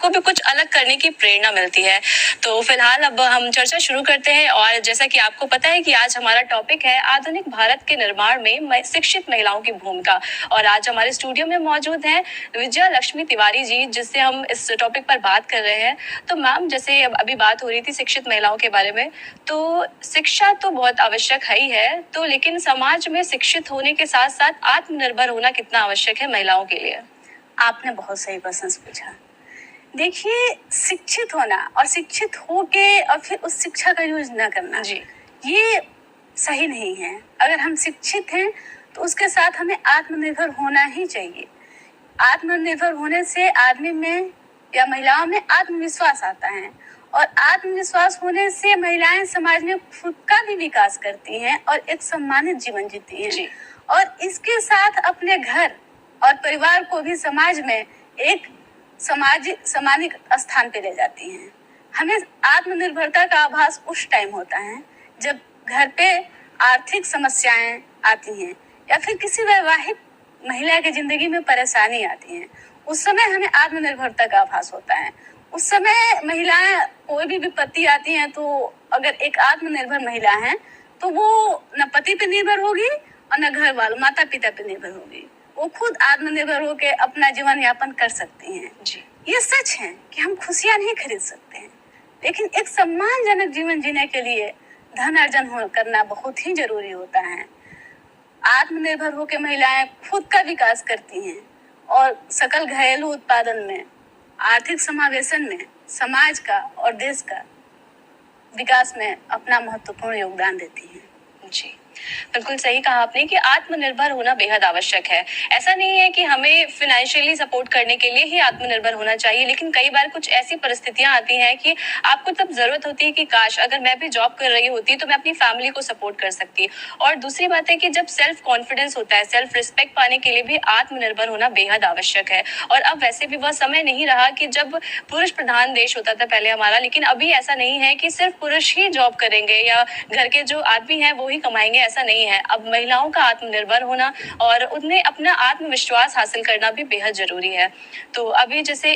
आपको भी कुछ अलग करने की प्रेरणा मिलती है। तो फिलहाल अब हम चर्चा शुरू करते हैं और जैसा कि आपको पता है कि आज हमारा टॉपिक है आधुनिक भारत के निर्माण में शिक्षित महिलाओं की भूमिका। और आज हमारे स्टूडियो में मौजूद हैं विजया लक्ष्मी तिवारी जी, जिससे हम इस टॉपिक पर बात कर रहे हैं। तो मैम, जैसे अभी बात हो रही थी शिक्षित महिलाओं के बारे में, तो शिक्षा तो बहुत आवश्यक है ही है, तो लेकिन समाज में शिक्षित होने के साथ साथ आत्मनिर्भर होना कितना आवश्यक है महिलाओं के लिए? आपने बहुत सही प्रश्न पूछा। देखिए, शिक्षित होना और शिक्षित होके और फिर उस शिक्षा का यूज न करना जी, ये सही नहीं है। अगर हम शिक्षित हैं तो उसके साथ हमें आत्मनिर्भर होना ही चाहिए। आत्मनिर्भर होने से आदमी में या महिलाओं में आत्मविश्वास आता है और आत्मविश्वास होने से महिलाएं समाज में खुद का भी विकास करती हैं और एक सम्मानित जीवन जीती हैं। जी। और इसके साथ अपने घर और परिवार को भी समाज में एक सामाजिक स्थान पे ले जाती हैं। हमें आत्मनिर्भरता का आभास उस टाइम होता है जब घर पे आर्थिक समस्याएं आती हैं या फिर किसी वैवाहिक महिला की जिंदगी में परेशानी आती है। उस समय हमें आत्मनिर्भरता का आभास होता है। उस समय महिलाएं कोई भी विपत्ति आती है तो अगर एक आत्मनिर्भर महिला है तो वो न पति पे निर्भर होगी और न घर वालों माता पिता पे निर्भर होगी। वो खुद आत्मनिर्भर होकर अपना जीवन यापन कर सकती हैं। जी, ये सच है कि हम खुशियां नहीं खरीद सकते हैं, लेकिन एक सम्मानजनक जीवन जीने के लिए धन अर्जन करना बहुत ही जरूरी होता है। आत्मनिर्भर होकर महिलाएं खुद का विकास करती हैं और सकल घरेलू उत्पादन में, आर्थिक समावेशन में, समाज का और देश का विकास में अपना महत्वपूर्ण योगदान देती हैं। जी, बिल्कुल सही कहा आपने कि आत्मनिर्भर होना बेहद आवश्यक है। ऐसा नहीं है कि हमें फाइनेंशियली सपोर्ट करने के लिए ही आत्मनिर्भर होना चाहिए, लेकिन कई बार कुछ ऐसी परिस्थितियां आती हैं कि आपको तब जरूरत होती है कि काश अगर मैं भी जॉब कर रही होती तो मैं अपनी फैमिली को सपोर्ट कर सकती। और दूसरी बात है कि जब सेल्फ कॉन्फिडेंस होता है, सेल्फ रिस्पेक्ट पाने के लिए भी आत्मनिर्भर होना बेहद आवश्यक है। और अब वैसे भी वह समय नहीं रहा कि जब पुरुष प्रधान देश होता था पहले हमारा, लेकिन अभी ऐसा नहीं है कि सिर्फ पुरुष ही जॉब करेंगे या घर के जो आदमी हैं वो ही कमाएंगे, ऐसा नहीं है। अब महिलाओं का आत्मनिर्भर होना और उन्हें अपना आत्मविश्वास हासिल करना भी बेहद जरूरी है। तो अभी जैसे